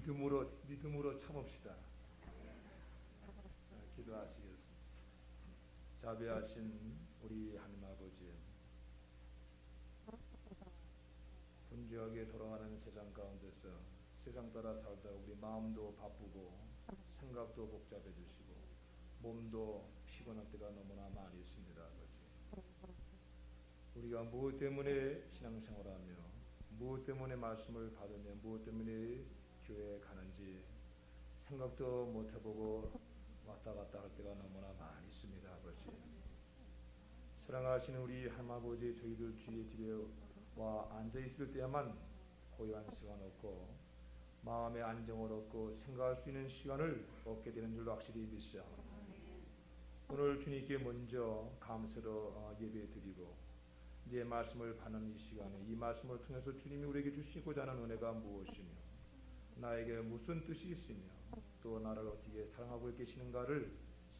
믿음으로 참읍시다. 기도하시겠습니다. 자비하신 우리 하나님 아버지, 분주하게 돌아가는 세상 가운데서 세상 따라 살다 우리 마음도 바쁘고 생각도 복잡해지시고 몸도 피곤할 때가 너무나 많이 있습니다. 아버지, 우리가 무엇 때문에 신앙생활하며 무엇 때문에 말씀을 받으며 무엇 때문에 교회에 가는지 생각도 못 해보고 왔다 갔다 할 때가 너무나 많이 있습니다. 아버지, 사랑하시는 우리 하나님 아버지, 저희들 주의 집에 와 앉아 있을 때야만 고요한 시간 얻고 마음의 안정을 얻고 생각할 수 있는 시간을 얻게 되는 줄 확실히 믿사옵니다. 오늘 주님께 먼저 감사로 예배 드리고 이제 말씀을 받는 이 시간에 이 말씀을 통해서 주님이 우리에게 주시고자 하는 은혜가 무엇이며 나에게 무슨 뜻이 있으며 또 나를 어떻게 사랑하고 계시는가를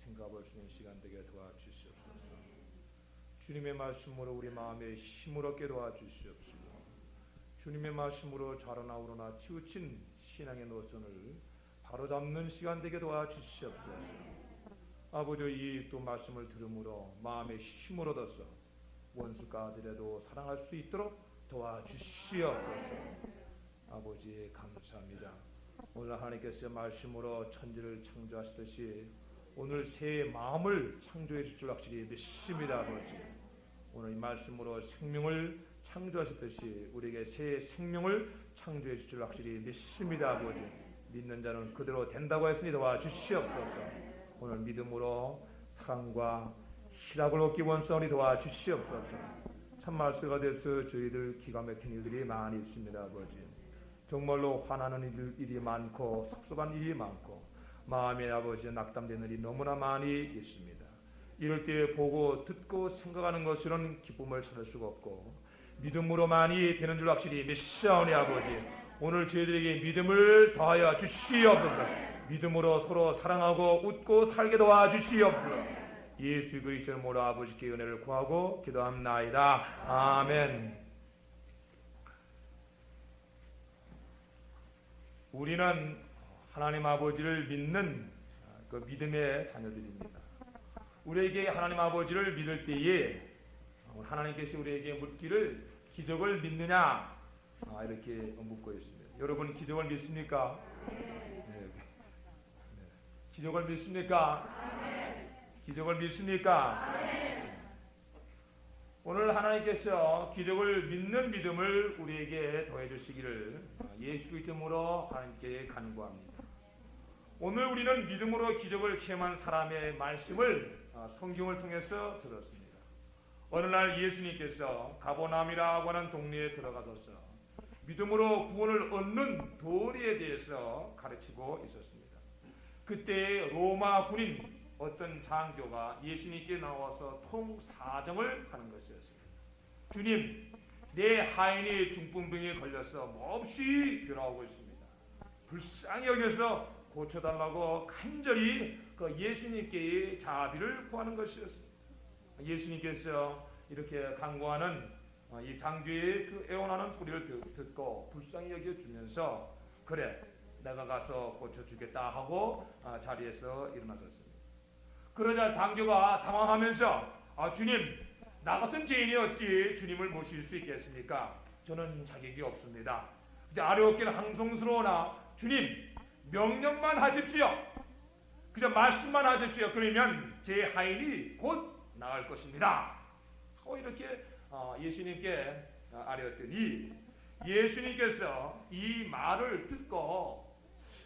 생각할 수 있는 시간 되게 도와주시옵소서. 주님의 말씀으로 우리 마음에 힘을 얻게 도와주시옵소서. 주님의 말씀으로 좌로나 우로나 치우친 신앙의 노선을 바로잡는 시간 되게 도와주시옵소서. 아버지, 이 또 말씀을 들음으로 마음에 힘을 얻어서 원수까지라도 사랑할 수 있도록 도와주시옵소서. 아버지, 감사합니다. 오늘 하나님께서 말씀으로 천지를 창조하시듯이 오늘 새 마음을 창조해 주실 줄 확실히 믿습니다. 아버지, 오늘 이 말씀으로 생명을 창조하셨듯이 우리에게 새 생명을 창조해 주실 줄 확실히 믿습니다. 아버지, 믿는 자는 그대로 된다고 했으니 도와주시옵소서. 오늘 믿음으로 사랑과 희락을 얻기 원사오니 도와주시옵소서. 참 말씀가 돼서 저희들 기가 막힌 일들이 많이 있습니다. 아버지, 정말로 화나는 일이 많고 섭섭한 일이 많고 마음에 아버지 낙담되는 일이 너무나 많이 있습니다. 이럴 때 보고 듣고 생각하는 것으로는 기쁨을 찾을 수가 없고 믿음으로 많이 되는 줄 확실히 믿사오니 아버지, 오늘 저희들에게 믿음을 더하여 주시옵소서. 믿음으로 서로 사랑하고 웃고 살게 도와주시옵소서. 예수 그리스도의 이름으로 아버지께 은혜를 구하고 기도합나이다. 아멘. 우리는 하나님 아버지를 믿는 그 믿음의 자녀들입니다. 우리에게 하나님 아버지를 믿을 때에 하나님께서 우리에게 묻기를 기적을 믿느냐 이렇게 묻고 있습니다. 여러분, 기적을 믿습니까? 네. 기적을 믿습니까? 기적을 믿습니까? 오늘 하나님께서 기적을 믿는 믿음을 우리에게 더해 주시기를 예수 그리스도로 하나님께 간구합니다. 오늘 우리는 믿음으로 기적을 체험한 사람의 말씀을 성경을 통해서 들었습니다. 어느 날 예수님께서 가버나움이라고 하는 동네에 들어가셔서 믿음으로 구원을 얻는 도리에 대해서 가르치고 있었습니다. 그때 로마 군인 어떤 장교가 예수님께 나와서 통사정을 하는 것이었습니다. 주님, 내 하인이 중풍병에 걸려서 몹시 괴로워하고 있습니다. 불쌍히 여겨서 고쳐달라고 간절히 그 예수님께 자비를 구하는 것이었습니다. 예수님께서 이렇게 간구하는 이 장교의 그 애원하는 소리를 듣고 불쌍히 여겨주면서 그래, 내가 가서 고쳐주겠다 하고 자리에서 일어나셨습니다. 그러자 장교가 당황하면서 주님, 나 같은 죄인이 어찌 주님을 모실 수 있겠습니까? 저는 자격이 없습니다. 이제 아뢰옵기는 항송스러우나 주님, 명령만 하십시오. 그저 말씀만 하십시오. 그러면 제 하인이 곧 나을 것입니다. 하고 이렇게 예수님께 아뢰었더니 예수님께서 이 말을 듣고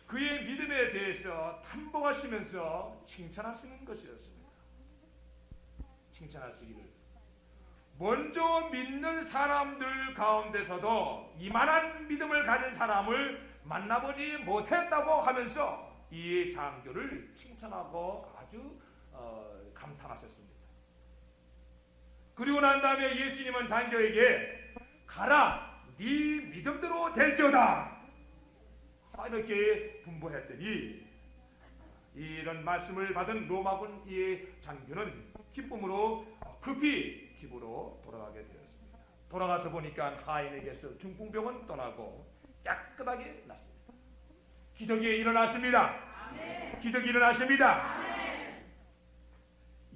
그의 믿음에 대해서 탐복하시면서 칭찬하시는 것이었습니다. 칭찬하시기를, 먼저 믿는 사람들 가운데서도 이만한 믿음을 가진 사람을 만나보지 못했다고 하면서 이 장교를 칭찬하고 아주 감탄하셨습니다. 그리고 난 다음에 예수님은 장교에게 가라, 네 믿음대로 될지어다 이렇게 분부했더니 이런 말씀을 받은 로마군 이 장교는 기쁨으로 급히 집으로 돌아가게 되었습니다. 돌아가서 보니까 하인에게서 중풍병은 떠나고 깨끗하게 났습니다. 기적이 일어났습니다. 기적이 일어났습니다.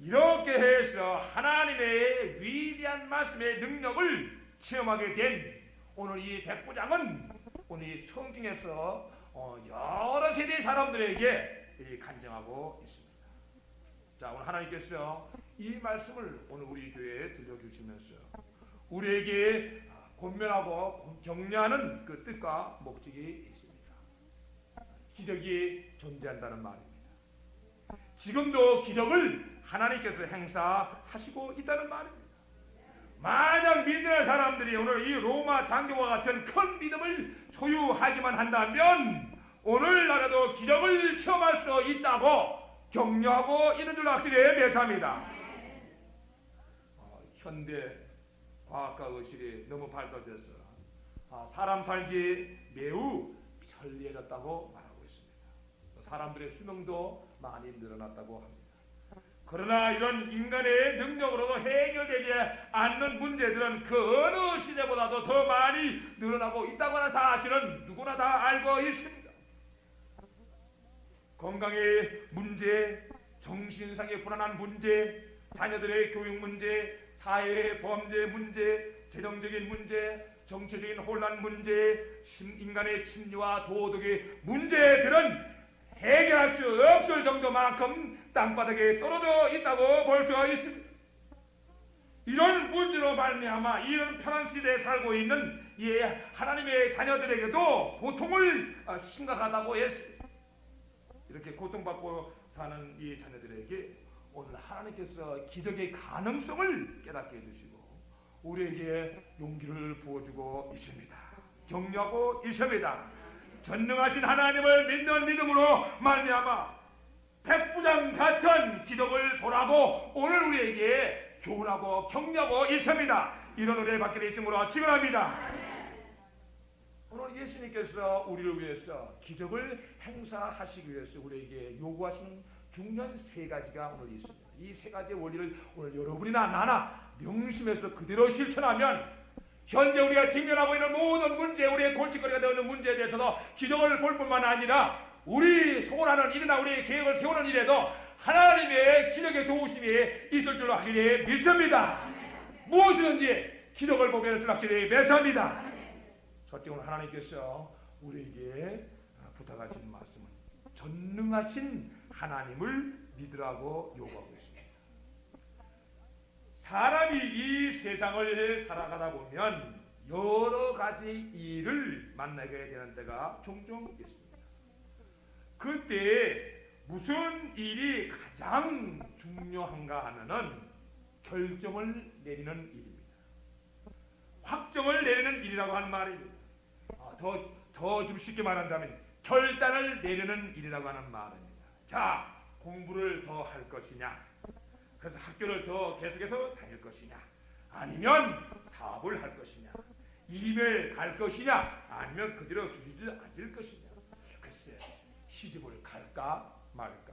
이렇게 해서 하나님의 위대한 말씀의 능력을 체험하게 된 오늘 이 백부장은 오늘 이 성경에서 여러 세대의 사람들에게 간증하고 있습니다. 자, 오늘 하나님께서 이 말씀을 오늘 우리 교회에 들려주시면서 우리에게 권면하고 격려하는 그 뜻과 목적이 있습니다. 기적이 존재한다는 말입니다. 지금도 기적을 하나님께서 행사하시고 있다는 말입니다. 만약 믿는 사람들이 오늘 이 로마 장교와 같은 큰 믿음을 소유하기만 한다면 오늘날에도 기적을 체험할 수 있다고 격려하고 있는 줄 확실히 묘사합니다. 현대 과학과 의술이 너무 발달돼서 사람 살기 매우 편리해졌다고 말하고 있습니다. 사람들의 수명도 많이 늘어났다고 합니다. 그러나 이런 인간의 능력으로도 해결되지 않는 문제들은 그 어느 시대보다도 더 많이 늘어나고 있다고 하는 사실은 누구나 다 알고 있습니다. 건강의 문제, 정신상의 불안한 문제, 자녀들의 교육 문제, 사회의 범죄 문제, 재정적인 문제, 정치적인 혼란 문제, 인간의 심리와 도덕의 문제들은 해결할 수 없을 정도만큼 땅바닥에 떨어져 있다고 볼 수 있습니다. 이런 문제로 말미암아 이런 편한 시대에 살고 있는 이 하나님의 자녀들에게도 고통을 심각하다고 했습니다. 이렇게 고통받고 사는 이 자녀들에게 오늘 하나님께서 기적의 가능성을 깨닫게 해주시고 우리에게 용기를 부어주고 있습니다. 격려하고 있습니다. 전능하신 하나님을 믿는 믿음으로 말미암아 백부장 같은 기적을 보라고 오늘 우리에게 교훈하고 격려하고 있습니다. 이런 은혜 받게 되 있음으로 축원합니다. 오늘 예수님께서 우리를 위해서 기적을 행사하시기 위해서 우리에게 요구하시는 중요한 세 가지가 오늘 있습니다. 이 세 가지의 원리를 오늘 여러분이나 나나 명심해서 그대로 실천하면 현재 우리가 직면하고 있는 모든 문제, 우리의 골칫거리가 되는 문제에 대해서도 기적을 볼 뿐만 아니라 우리 소원하는 일이나 우리의 계획을 세우는 일에도 하나님의 기적의 도우심이 있을 줄로 확실히 믿습니다. 무엇이든지 기적을 보게 될 줄 확실히 묘사합니다. 첫째, 오늘 하나님께서 우리에게 부탁하신 말씀은 전능하신 하나님을 믿으라고 요구하고 있습니다. 사람이 이 세상을 살아가다 보면 여러 가지 일을 만나게 되는 때가 종종 있습니다. 그때 무슨 일이 가장 중요한가 하면은 결정을 내리는 일입니다. 확정을 내리는 일이라고 하는 말입니다. 더 좀 쉽게 말한다면 결단을 내리는 일이라고 하는 말입니다. 자, 공부를 더 할 것이냐, 그래서 학교를 더 계속해서 다닐 것이냐, 아니면 사업을 할 것이냐, 이민을 갈 것이냐, 아니면 그대로 주저앉을 앉을 것이냐. 글쎄, 시집을 갈까 말까,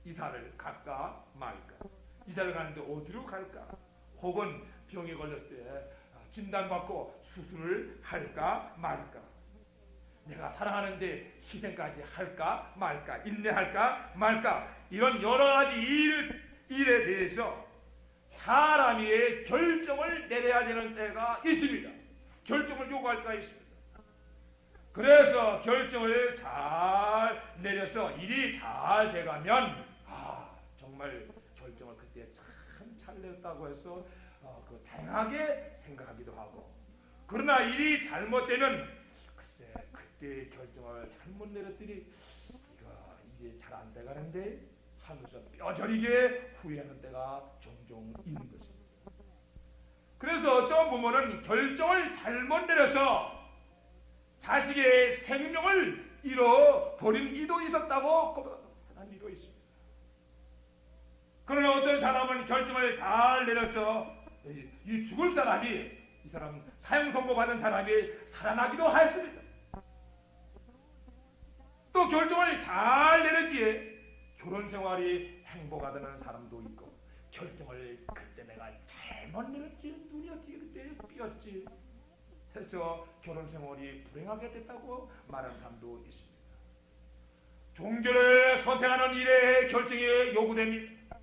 이사를 갈까 말까, 이사를 가는데 어디로 갈까, 혹은 병에 걸렸을 때 진단받고 수술을 할까 말까, 내가 사랑하는데 희생까지 할까 말까, 인내할까 말까, 이런 여러 가지 일에 대해서 사람이 결정을 내려야 되는 때가 있습니다. 결정을 요구할 때가 있습니다. 그래서 결정을 잘 내려서 일이 잘 돼가면 정말 결정을 그때 참 잘 냈다고 해서 다양하게 생각하기도 하고, 그러나 일이 잘못되면 글쎄 그때 결정을 잘못 내렸더니 이게 잘 안 돼가는데 하면서 뼈저리게 후회하는 때가 종종 있는 것입니다. 그래서 어떤 부모는 결정을 잘못 내려서 자식의 생명을 잃어버린 이도 있었다고 고백하는 이도 있습니다. 그러나 어떤 사람은 결정을 잘 내려서 이 죽을 사람이, 이 사람 사형 선고받은 사람이 살아나기도 했습니다. 또 결정을 잘 내렸기에 결혼 생활이 행복하다는 사람도 있고, 결정을 그때 내가 잘못 내렸지, 눈이 어떻게 그때 삐었지 해서 결혼 생활이 불행하게 됐다고 말하는 사람도 있습니다. 종교를 선택하는 일에 결정이 요구됩니다.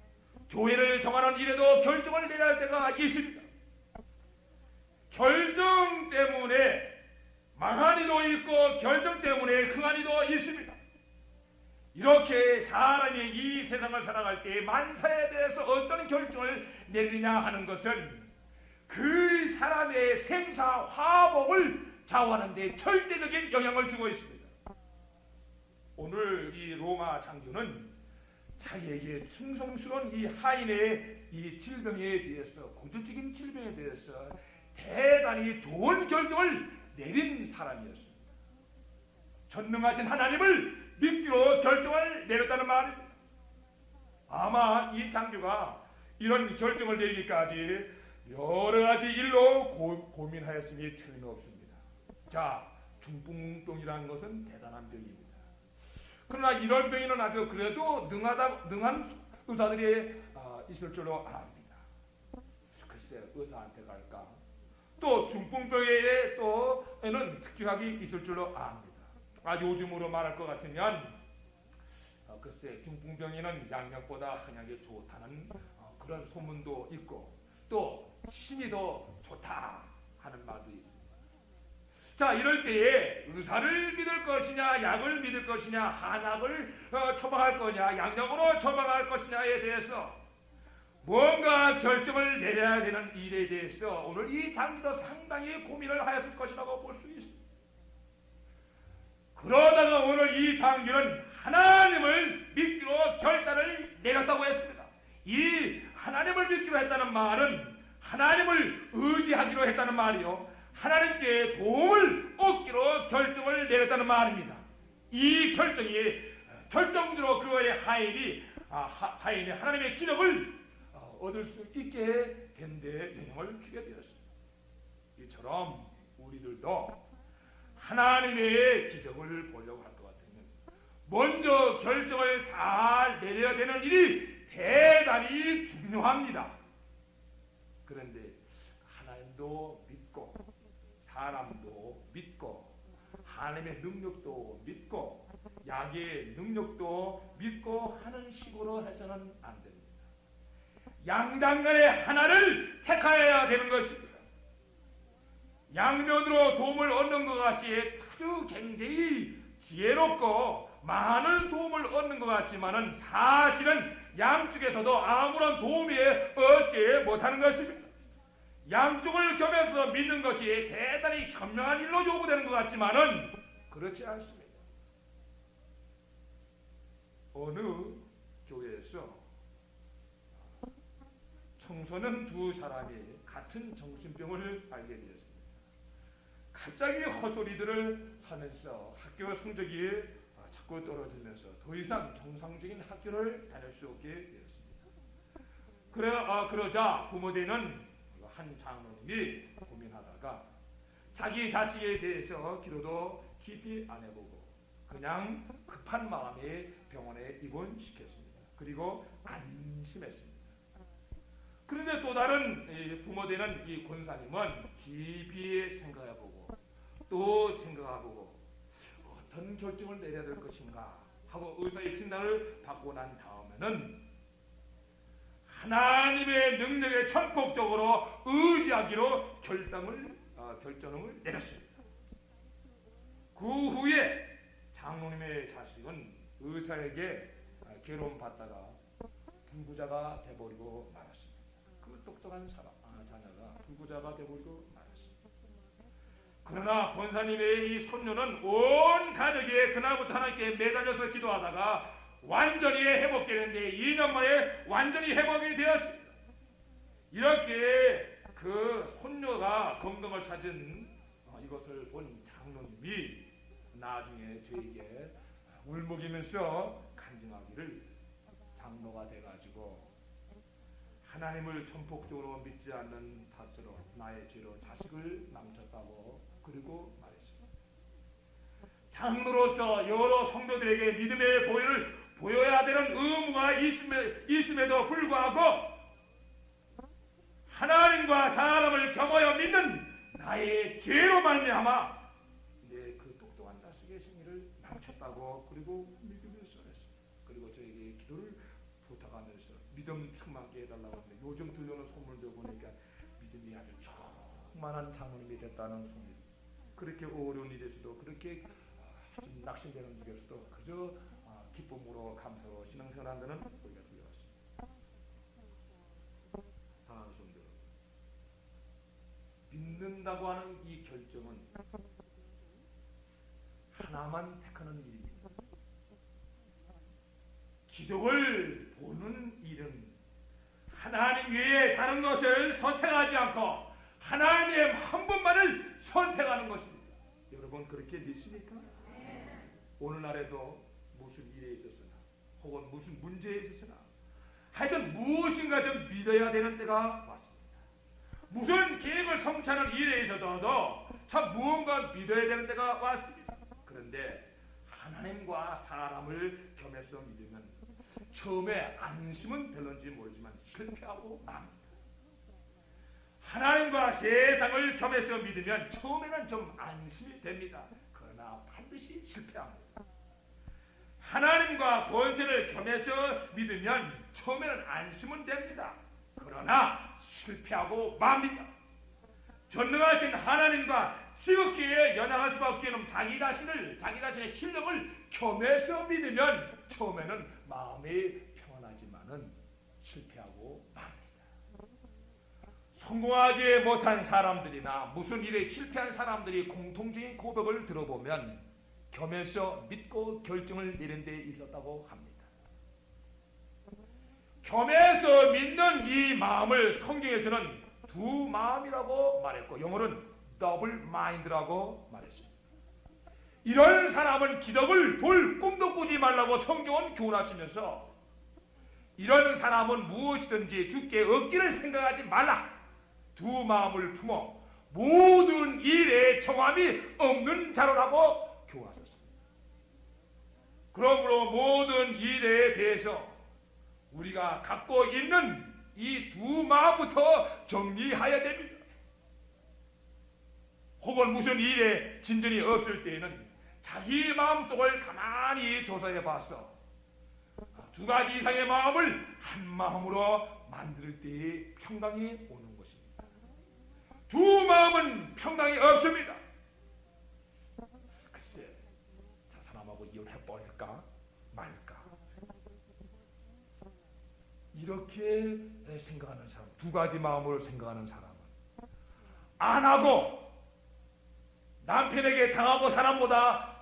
교회를 정하는 일에도 결정을 내려야 할 때가 있습니다. 결정 때문에 망한 이도 있고 결정 때문에 흥한 이도 있습니다. 이렇게 사람이 이 세상을 살아갈 때 만사에 대해서 어떤 결정을 내리냐 하는 것은 그 사람의 생사 화복을 좌우하는 데 절대적인 영향을 주고 있습니다. 오늘 이 로마 장교는 자기에게 충성스러운 이 하인의 이 질병에 대해서, 공적인 질병에 대해서 대단히 좋은 결정을 내린 사람이었습니다. 전능하신 하나님을 믿기로 결정을 내렸다는 말입니다. 아마 이 장교가 이런 결정을 내리기까지 여러 가지 일로 고민하였음이 틀림없습니다. 자, 중풍병이라는 것은 대단한 병입니다. 그러나 이런 병에는 아주 그래도 능한 의사들이 있을 줄로 압니다. 글쎄, 의사한테 갈까? 또 중풍병에 또에는 특징학이 있을 줄로 압니다. 요즘으로 말할 것 같으면 글쎄, 중풍병에는 양약보다 한약이 좋다는 그런 소문도 있고 또 신이 더 좋다 하는 말도 있습니다. 자, 이럴 때에 의사를 믿을 것이냐, 약을 믿을 것이냐, 한약을 처방할 거냐, 양약으로 처방할 것이냐에 대해서 뭔가 결정을 내려야 되는 일에 대해서 오늘 이 장기도 상당히 고민을 하였을 것이라고 볼 수 있습니다. 그러다가 오늘 이 장기는 하나님을 믿기로 결단을 내렸다고 했습니다. 이 하나님을 믿기로 했다는 말은 하나님을 의지하기로 했다는 말이요, 하나님께 도움을 얻기로 결정을 내렸다는 말입니다. 이 결정이 결정적으로 그의 하인이 하나님의 기력을 얻을 수 있게 된 데 영향을 주게 되었습니다. 이처럼 우리들도 하나님의 기적을 보려고 할 것 같으면 먼저 결정을 잘 내려야 되는 일이 대단히 중요합니다. 그런데 하나님도 믿고 사람도 믿고 하나님의 능력도 믿고 약의 능력도 믿고 하는 식으로 해서는 안 됩니다. 양당간에 하나를 택하여야 되는 것입니다. 양면으로 도움을 얻는 것이 아주 굉장히 지혜롭고 많은 도움을 얻는 것 같지만은 사실은 양쪽에서도 아무런 도움이 얻지 못하는 것입니다. 양쪽을 겸해서 믿는 것이 대단히 현명한 일로 요구되는 것 같지만은 그렇지 않습니다. 어느 교회에서 청소년 두 사람이 같은 정신병을 앓게 되었습니다. 갑자기 헛소리들을 하면서 학교 성적이 자꾸 떨어지면서 더 이상 정상적인 학교를 다닐 수 없게 되었습니다. 그러자 부모되는 한 장로님이 고민하다가 자기 자식에 대해서 기도도 깊이 안 해보고 그냥 급한 마음에 병원에 입원시켰습니다. 그리고 안심했습니다. 그런데 또 다른 부모되는 이 권사님은 깊이 생각해보고 또 생각해보고 어떤 결정을 내려야 될 것인가 하고 의사의 진단을 받고 난 다음에는 하나님의 능력에 전폭적으로 의지하기로 결정을 내렸습니다. 그 후에 장로님의 자식은 의사에게 괴로움받다가 불구자가 돼버리고 말았습니다. 그 똑똑한 자녀가 불구자가 돼버리고 말았습니다. 그러나 권사님의 이 손녀는 온 가족이 그날부터 하나님께 매달려서 기도하다가 완전히 회복되는데 2년 만에 완전히 회복이 되었습니다. 이렇게 그 손녀가 건강을 찾은 이것을 본 장로님이 나중에 저에게 울먹이면서 간증하기를 장로가 돼가지고 하나님을 전폭적으로 믿지 않는 탓으로 나의 죄로 자식을 남쳤다고 그리고 말했습니다. 장로로서 여러 성도들에게 믿음의 보혈을 보여야 되는 의무가 있음에도 불구하고 하나님과 사람을 겸하여 믿는 나의 죄로 말미암아 그 똑똑한 자식의 생일을 넘쳤다고 그리고 믿으면서 했습니다. 그리고 저에게 기도를 부탁하면서 믿음 충만케 해달라고 하는데 요즘 들려오는 소문들 보니까 믿음이 아주 충만한 장로님이 됐다는 소문. 그렇게 어려운 일에서도 그렇게 좀 낙심되는 중에서도 그저 기쁨으로 감사로 신앙생활 한다는 우리가 들려왔습니다. 사랑하는 성도들, 믿는다고 하는 이 결정은 하나만 택하는 일입니다. 기적을 보는 일은 하나님 외에 다른 것을 선택하지 않고 하나님 한 분만을 선택하는 것입니다. 여러분 그렇게 믿습니까? 오늘날에도 무슨 일에 있었으나 혹은 무슨 문제에 있었으나 하여튼 무엇인가 좀 믿어야 되는 때가 왔습니다. 무슨 계획을 성취하는 일에 있어서도 참 무언가 믿어야 되는 때가 왔습니다. 그런데 하나님과 사람을 겸해서 믿으면 처음에 안심은 별론지 모르지만 실패하고 맙니다. 하나님과 세상을 겸해서 믿으면 처음에는 좀 안심이 됩니다. 그러나 반드시 실패합니다. 하나님과 권세를 겸해서 믿으면 처음에는 안심은 됩니다. 그러나 실패하고 맙니다. 전능하신 하나님과 지극히 연약할 수밖에 없는 자기 자신의 실력을 겸해서 믿으면 처음에는 마음이 평안하지만은 실패하고 맙니다. 성공하지 못한 사람들이나 무슨 일에 실패한 사람들이 공통적인 고백을 들어보면 겸해서 믿고 결정을 내린 데 있었다고 합니다. 겸해서 믿는 이 마음을 성경에서는 두 마음이라고 말했고 영어로는 더블 마인드라고 말했습니다. 이런 사람은 기적을 볼 꿈도 꾸지 말라고 성경은 교훈하시면서 이런 사람은 무엇이든지 주께 얻기를 생각하지 말라. 두 마음을 품어 모든 일에 정함이 없는 자로라고 교훈하셨습니다. 그러므로 모든 일에 대해서 우리가 갖고 있는 이 두 마음부터 정리해야 됩니다. 혹은 무슨 일에 진전이 없을 때에는 자기 마음속을 가만히 조사해 봐서 두 가지 이상의 마음을 한 마음으로 만들 때에 평강이 오는 것입니다. 두 마음은 평강이 없습니다. 글쎄, 저 사람하고 이혼해버릴까 말까 이렇게 생각하는 사람, 두 가지 마음으로 생각하는 사람은 안 하고 남편에게 당하고 사람보다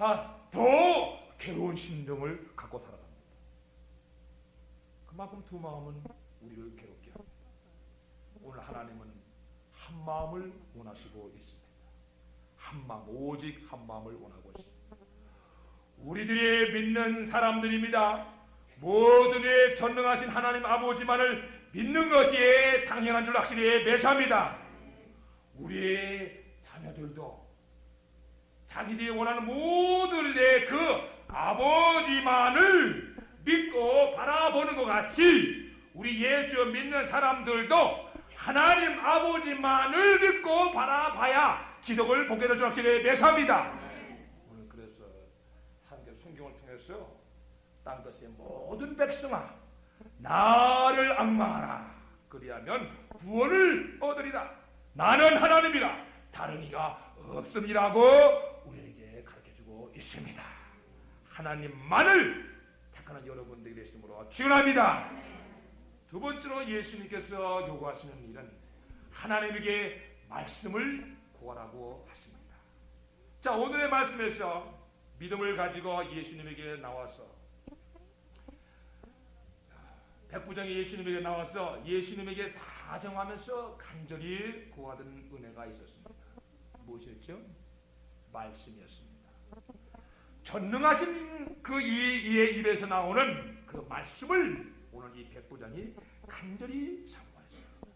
더 괴로운 심정을 갖고 살아갑니다. 그만큼 두 마음은 우리를 괴롭게 합니다. 오늘 하나님은 한 마음을 원하시고 있습니다. 한 마음, 오직 한 마음을 원하고 있습니다. 우리들이 믿는 사람들입니다. 모든 일 전능하신 하나님 아버지만을 믿는 것이 당연한 줄 확실히 매사합니다. 우리의 자녀들도 자기들이 원하는 모든 일에 그 아버지만을 믿고 바라보는 것 같이 우리 예수 믿는 사람들도 하나님 아버지만을 믿고 바라봐야 기적을 보게 될 줄 확실히 매사합니다. 오늘 그래서 하나님께서 성경을 통해서 땅끝의 모든 백성아 나를 앙망하라. 그리하면 구원을 얻으리라. 나는 하나님이라 다른 이가 없음이라고 우리에게 가르쳐주고 있습니다. 하나님만을 택하는 여러분들이 되심으로 축원합니다. 두 번째로 예수님께서 요구하시는 일은 하나님에게 말씀을 구하라고 하십니다. 자, 오늘의 말씀에서 믿음을 가지고 예수님에게 나와서 백부장이 예수님에게 나와서 예수님에게 사정하면서 간절히 구하던 은혜가 있었습니다. 무엇이었죠? 말씀이었습니다. 전능하신 그 이의 입에서 나오는 그 말씀을 오늘 이 백부장이 간절히 사모했습니다.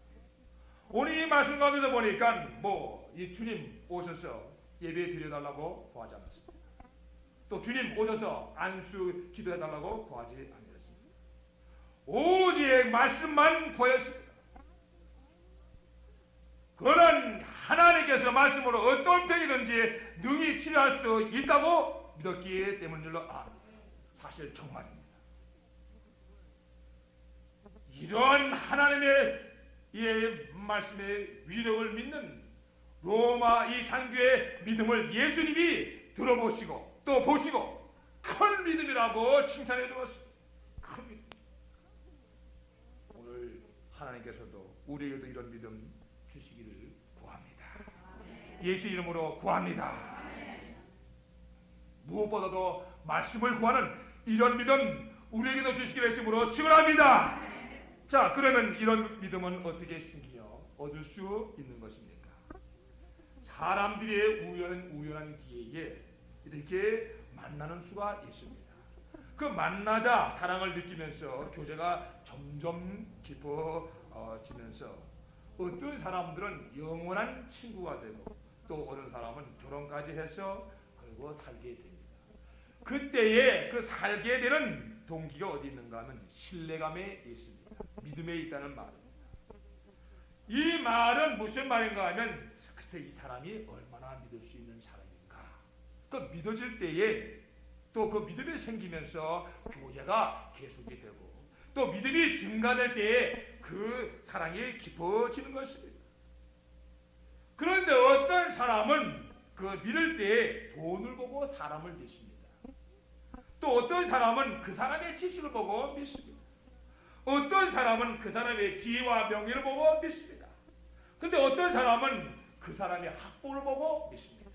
오늘 이 말씀 가운데서 보니까 이 주님 오셔서 예배 드려달라고 구하지 않았습니다. 또 주님 오셔서 안수 기도해달라고 구하지 않았습니다. 오직 말씀만 구했습니다. 그는 하나님께서 말씀으로 어떤 병이든지 능히 치료할 수 있다고 믿었기 때문인 줄로 사실 정말입니다. 이런 하나님의 이 말씀의 위력을 믿는 로마 이 장교의 믿음을 예수님이 들어보시고 또 보시고 큰 믿음이라고 칭찬해 주었습니다. 큰 믿음. 오늘 하나님께서도 우리에게도 이런 믿음 주시기를 구합니다. 예수 이름으로 구합니다. 무엇보다도 말씀을 구하는 이런 믿음 우리에게도 주시기를 예수님으로 축원합니다. 자, 그러면 이런 믿음은 어떻게 생기며 얻을 수 있는 것입니까? 사람들의 우연한 기회에 이렇게 만나는 수가 있습니다. 그 만나자 사랑을 느끼면서 교제가 점점 깊어지면서 어떤 사람들은 영원한 친구가 되고 또 어떤 사람은 결혼까지 해서 그리고 살게 됩니다. 그때에 그 살게 되는 동기가 어디 있는가 하면 신뢰감에 있습니다. 믿음에 있다는 말입니다. 이 말은 무슨 말인가 하면 글쎄 이 사람이 얼마나 믿을 수 있는 사람인가. 그 믿어질 때에 또 그 믿음이 생기면서 교제가 계속이 되고 또 믿음이 증가될 때에 그 사랑이 깊어지는 것입니다. 그런데 어떤 사람은 그 믿을 때에 돈을 보고 사람을 믿습니다. 또 어떤 사람은 그 사람의 지식을 보고 믿습니다. 어떤 사람은 그 사람의 지혜와 명예를 보고 믿습니다. 근데 어떤 사람은 그 사람의 학벌을 보고 믿습니다.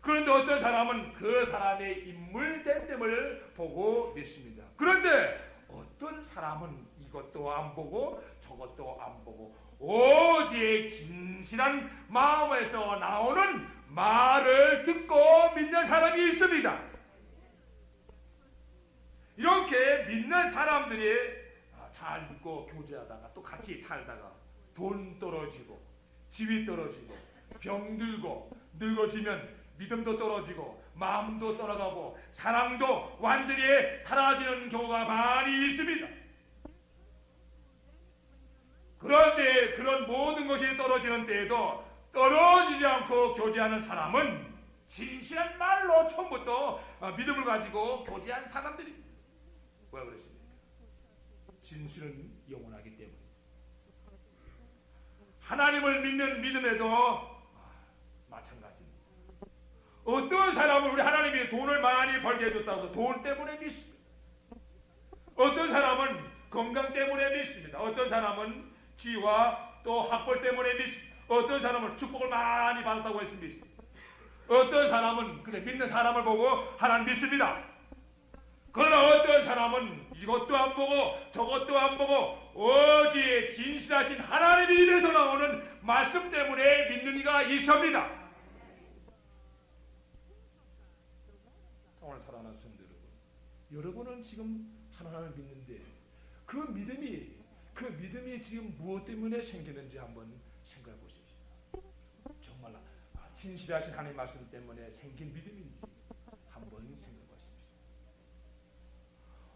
그런데 어떤 사람은 그 사람의 인물됨을 보고 믿습니다. 그런데 어떤 사람은 이것도 안 보고 저것도 안 보고 오직 진실한 마음에서 나오는 말을 듣고 믿는 사람이 있습니다. 이렇게 믿는 사람들이 잘 믿고 교제하다가 또 같이 살다가 돈 떨어지고 집이 떨어지고 병들고 늙어지면 믿음도 떨어지고 마음도 떠나가고 사랑도 완전히 사라지는 경우가 많이 있습니다. 그런데 그런 모든 것이 떨어지는 때에도 떨어지지 않고 교제하는 사람은 진실한 말로 처음부터 믿음을 가지고 교제한 사람들입니다. 왜 그렇습니까? 진실은 영원하기 때문에. 하나님을 믿는 믿음에도 마찬가지입니다. 어떤 사람은 우리 하나님이 돈을 많이 벌게 해줬다고 해서 돈 때문에 믿습니다. 어떤 사람은 건강 때문에 믿습니다. 어떤 사람은 지혜와 또 학벌 때문에 믿습니다. 어떤 사람은 축복을 많이 받았다고 해서 믿습니다. 어떤 사람은 그래 믿는 사람을 보고 하나님 믿습니다. 그러나 어떤 사람은 이것도 안 보고 저것도 안 보고 오직 진실하신 하나님의 입에서 나오는 말씀 때문에 믿는 이가 있습니다. 오늘 사랑하는 성도 여러분, 여러분은 지금 하나님을 믿는데 그 믿음이 지금 무엇 때문에 생기는지 한번 생각해 보십시오. 정말 진실하신 하나님 말씀 때문에 생긴 믿음인지 한번 생각해 보십시오.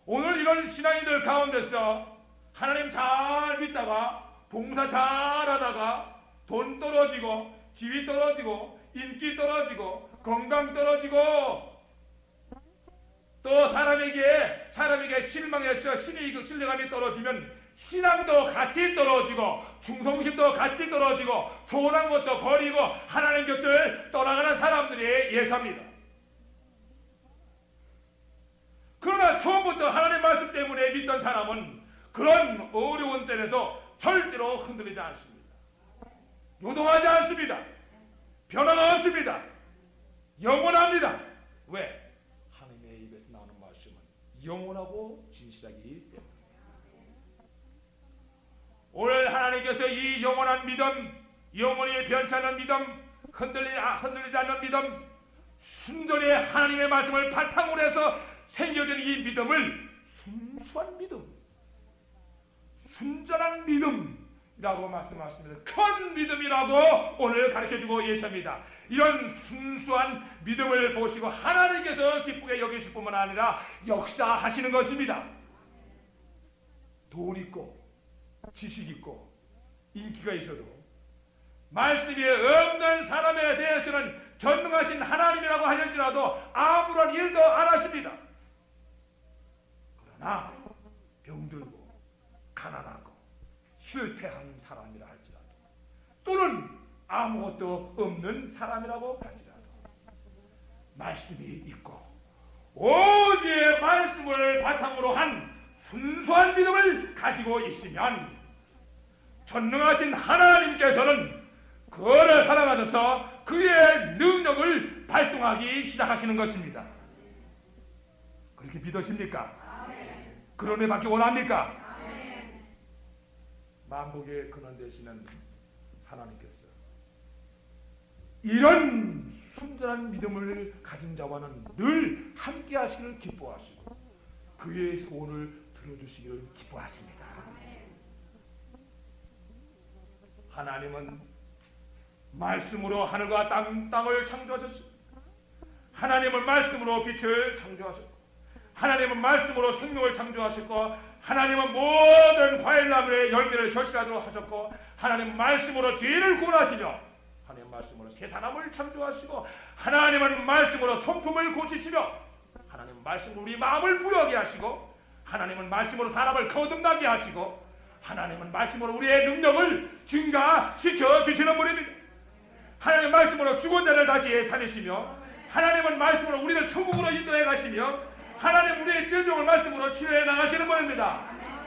오늘 이런 신앙인들 가운데서 하나님 잘 믿다가 봉사 잘하다가 돈 떨어지고 지위 떨어지고 인기 떨어지고 건강 떨어지고 또 사람에게 실망해서 신뢰감이 떨어지면 신앙도 같이 떨어지고 충성심도 같이 떨어지고 소원한 것도 버리고 하나님 곁을 떠나가는 사람들이 예사입니다. 그러나 처음부터 하나님 말씀 때문에 믿던 사람은 그런 어려운 때에도 절대로 흔들리지 않습니다. 요동하지 않습니다. 변화가 없습니다. 영원합니다. 왜? 하나님의 입에서 나오는 말씀은 영원하고 진실하기 때문에. 오늘 하나님께서 이 영원한 믿음, 영원히 변치 않는 믿음, 흔들리지 않는 믿음, 순전히 하나님의 말씀을 바탕으로 해서 생겨진 이 믿음을 순수한 믿음, 순전한 믿음이라고 말씀하십니다. 큰 믿음이라고 오늘 가르쳐주고 계십니다. 이런 순수한 믿음을 보시고 하나님께서 기쁘게 여기실 뿐만 아니라 역사하시는 것입니다. 돈 있고 지식 있고 인기가 있어도 말씀이 없는 사람에 대해서는 전능하신 하나님이라고 하실지라도 아무런 일도 안 하십니다. 그러나 병들고 가난하고 실패한 사람이라 할지라도 또는 아무것도 없는 사람이라고 할지라도 말씀이 있고 오직 말씀을 바탕으로 한 순수한 믿음을 가지고 있으면 전능하신 하나님께서는 그를 사랑하셔서 그의 능력을 발동하기 시작하시는 것입니다. 그렇게 믿으십니까? 그런 애 받기 원합니까? 만복의 근원 되시는 하나님께서 이런 순전한 믿음을 가진 자와는 늘 함께 하시기를 기뻐하시고 그의 소원을 들어주시기를 기뻐하십니다. 하나님은 말씀으로 하늘과 땅을 창조하셨습니다. 하나님은 말씀으로 빛을 창조하셨고 하나님은 말씀으로 생명을 창조하셨고 하나님은 모든 과일나무의 열매를 결실하도록 하셨고 하나님은 말씀으로 죄를 구원하시며 하나님 말씀으로 새 사람을 창조하시고 하나님은 말씀으로 성품을 고치시며 하나님은 말씀으로 우리 마음을 부여하게 하시고 하나님은 말씀으로 사람을 거듭나게 하시고 하나님은 말씀으로 우리의 능력을 증가시켜 주시는 분입니다. 하나님은 말씀으로 죽은 자를 다시 살리시며 하나님은 말씀으로 우리를 천국으로 인도해 가시며 하나님 우리의 질병을 말씀으로 치료해 나가시는 분입니다.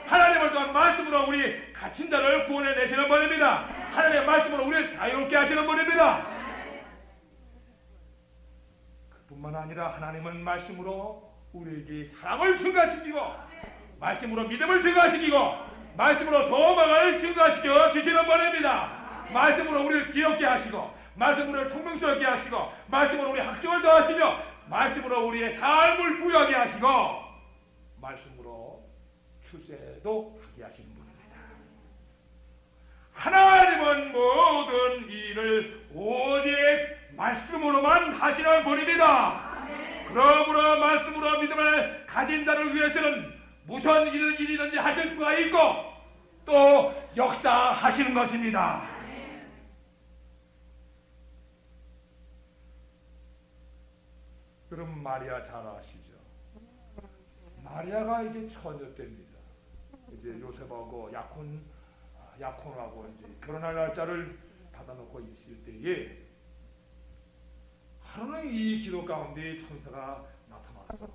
하나님은 또한 말씀으로 우리 갇힌 자를 구원해 내시는 분입니다. 하나님의 말씀으로 우리를 자유롭게 하시는 분입니다. 그뿐만 아니라 하나님은 말씀으로 우리에게 사랑을 증가시키고 말씀으로 믿음을 증가시키고 말씀으로 소망을 증가시켜 주시는 분입니다. 말씀으로 우리를 지혜롭게 하시고 말씀으로 총명스럽게 하시고 말씀으로 우리 학식을 더하시며 말씀으로 우리의 삶을 부여하게 하시고 말씀으로 출세도 하게 하시는 분입니다. 하나님은 모든 일을 오직 말씀으로만 하시는 분입니다. 그러므로 말씀으로 믿음을 가진 자를 위해서는 무슨 일이든지 하실 수가 있고 또 역사하시는 것입니다. 그럼 마리아 잘 아시죠? 마리아가 이제 처녀 때입니다. 이제 요셉하고 야콘하고 이제 결혼할 날짜를 받아놓고 있을 때에 하루는 이 기도 가운데 천사가 나타났어.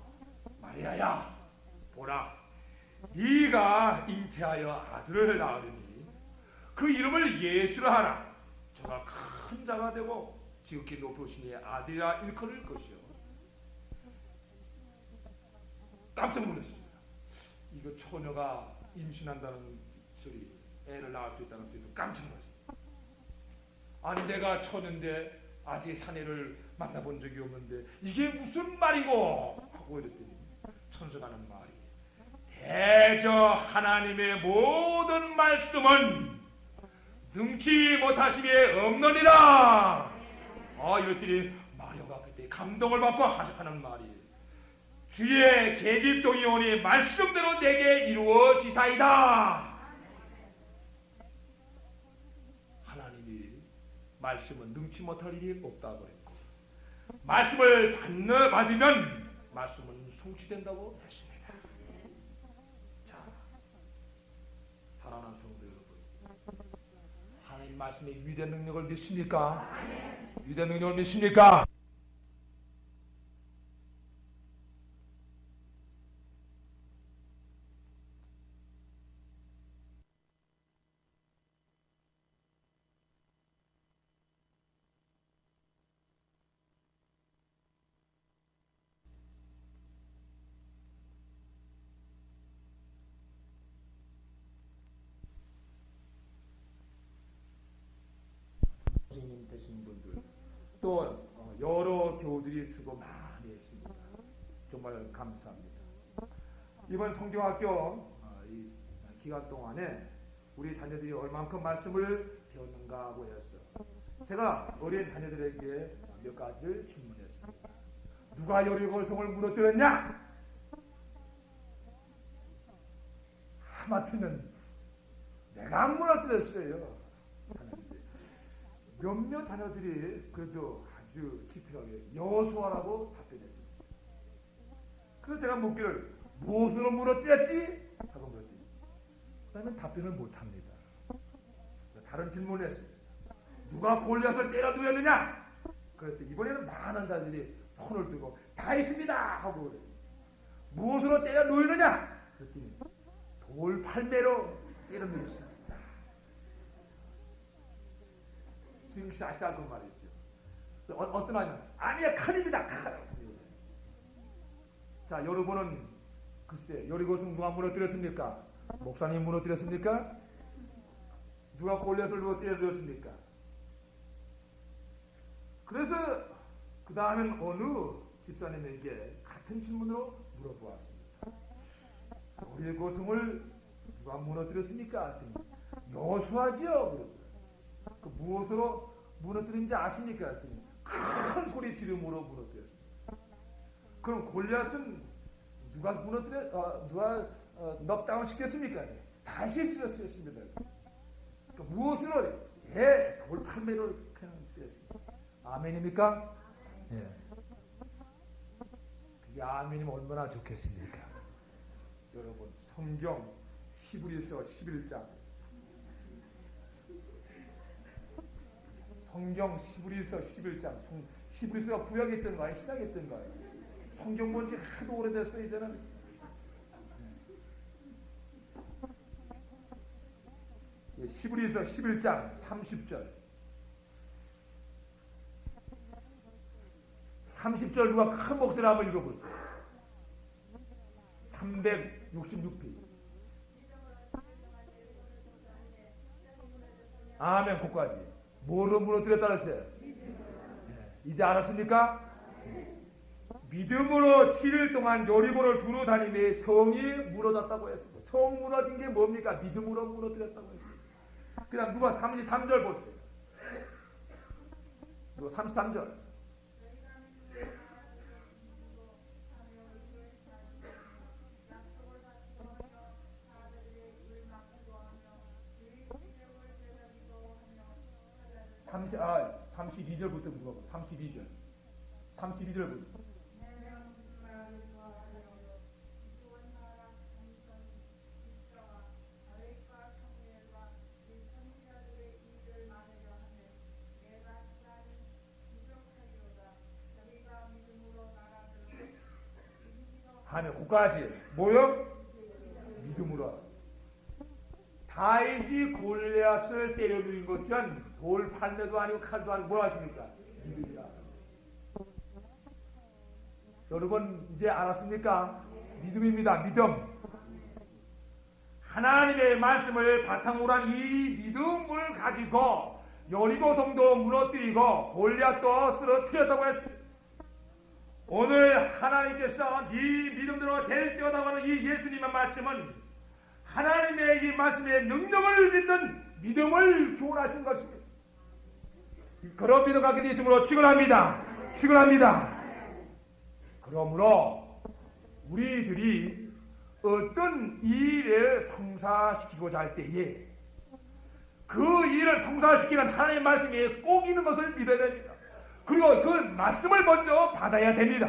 마리아야, 보라, 네가 잉태하여 아들을 낳으리니 그 이름을 예수라 하라. 저가 큰 자가 되고 지극히 높으시니 아들이라 일컬을 것이요. 깜짝 놀랐습니다. 이거 처녀가 임신한다는 소리, 애를 낳을 수 있다는 소리도 깜짝 놀랐습니다. 아니 내가 처녀인데 아직 사내를 만나본 적이 없는데 이게 무슨 말이고 하고 이랬더니 천사가 하는 말이 대저 하나님의 모든 말씀은 능치 못하심이 없느니라. 이랬더니 마리아가 그때 감동을 받고 하는 말이 주의 계집종이 오니 말씀대로 내게 이루어지사이다. 하나님이 말씀은 능치 못할 일이 없다고 했고 말씀을 받으면 말씀은 성취된다고 했습니다. 자, 사랑하는 성도 여러분, 하나님 말씀의 위대한 능력을 믿습니까? 위대한 능력을 믿습니까? 선생님 되신 분들 또 여러 교우들이 수고 많이 했습니다. 정말 감사합니다. 이번 성경학교 이 기간 동안에 우리 자녀들이 얼만큼 말씀을 배웠는가 하고 해서 제가 어린 자녀들에게 몇 가지를 질문했습니다. 누가 여리고 성을 무너뜨렸냐? 하마터면 내가 안 무너뜨렸어요. 몇몇 자녀들이 그래도 아주 기특하게 여호수아라고 답변했습니다. 그래서 제가 묻기를 무엇으로 물어뜯었지? 하고 물었더니 그다음에 답변을 못합니다. 다른 질문을 했습니다. 누가 골리앗을 때려 누였느냐? 그랬더니 이번에는 많은 자들이 손을 들고 다 했습니다 하고 그래요. 무엇으로 때려 누였느냐? 그랬더니 돌 팔매로 때려 누였습니다. 싱샤샤 그 말이죠. 어떤 아이는 아니야 칼입니다 칼. 자 여러분은 글쎄 여리고성 누가 무너뜨렸습니까? 목사님 무너뜨렸습니까? 누가 골리앗을 누가 때려주었습니까? 그래서 그 다음엔 어느 집사님에게 같은 질문으로 물어보았습니다. 여리고성을 누가 무너뜨렸습니까? 여호수아지요. 그 무엇으로 무너뜨린지 아십니까? 큰 소리 지름으로 무너뜨렸습니다. 그럼 골리앗은 누가 넉다운 시켰습니까? 다시 쓰러뜨렸습니다. 그러니까 무엇으로? 돌팔매로 그냥 때렸습니다. 아멘입니까? 예. 그게 아멘이면 얼마나 좋겠습니까? 여러분 성경 히브리서 11장 성경 히브리서 11장 히브리서가 구약에 있던가요? 신약에 있던가요? 성경 본 지 하도 오래됐어요. 이제는 히브리서 11장 30절 30절 누가 큰 목소리로 한번 읽어보세요. 366피 아멘. 그까지 뭐로 무너뜨렸다 그랬어요? 이제 알았습니까? 믿음으로 7일 동안 여리고를 두루 다니며 성이 무너졌다고 했습니다. 성 무너진 게 뭡니까? 믿음으로 무너뜨렸다고 했습니다. 그 다음 누가 33절 보세요. 누가 33절 아 32절부터 물어봐. 32절부터 하면 그까지 뭐요? 믿음으로. 다윗이 골리앗을 때려 누인 것은 돌 팔매도 아니고 칼도 아니고 뭐 하십니까? 믿음이다. 여러분 이제 알았습니까? 믿음입니다. 믿음. 하나님의 말씀을 바탕으로 한 이 믿음을 가지고 여리고성도 무너뜨리고 골리앗도 쓰러뜨렸다고 했습니다. 오늘 하나님께서 이 믿음대로 될지어다고 하는 이 예수님의 말씀은 하나님의 이 말씀의 능력을 믿는 믿음을 교훈하신 것입니다. 그런 믿음 갖게 되심으로 축원합니다. 축원합니다. 그러므로 우리들이 어떤 일을 성사시키고자 할 때에 그 일을 성사시키는 하나님의 말씀이 꼭 있는 것을 믿어야 됩니다. 그리고 그 말씀을 먼저 받아야 됩니다.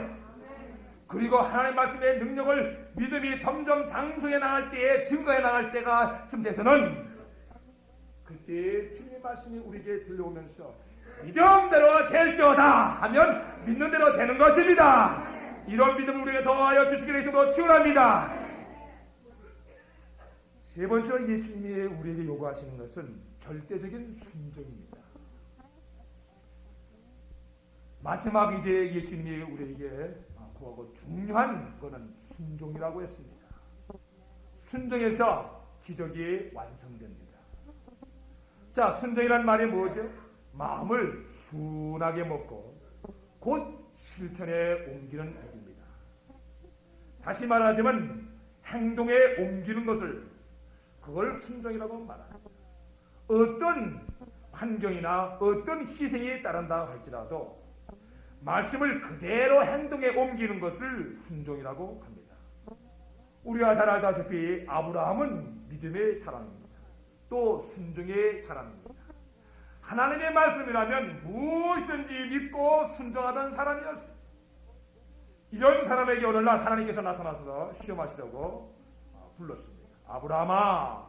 그리고 하나님의 말씀의 능력을 믿음이 점점 장성해 나갈 때에 증거해 나갈 때가 쯤 돼서는 그때 주님의 말씀이 우리에게 들려오면서 믿음대로 될지어다 하면 믿는 대로 되는 것입니다. 이런 믿음을 우리에게 더하여 주시기를 예수로 축원합니다. 세 번째로 예수님이 우리에게 요구하시는 것은 절대적인 순종입니다. 마지막 이제 예수님이 우리에게 구하고 중요한 것은 순종이라고 했습니다. 순종해서 기적이 완성됩니다. 자, 순종이란 말이 뭐죠? 마음을 순하게 먹고 곧 실천에 옮기는 일입니다. 다시 말하자면 행동에 옮기는 것을 그걸 순종이라고 말합니다. 어떤 환경이나 어떤 희생이 따른다 할지라도 말씀을 그대로 행동에 옮기는 것을 순종이라고 합니다. 우리가 잘 알다시피 아브라함은 믿음의 사람입니다. 또 순종의 사람입니다. 하나님의 말씀이라면 무엇이든지 믿고 순종하던 사람이었습니다. 이런 사람에게 오늘날 하나님께서 나타나서 시험하시려고 불렀습니다. 아브라함아,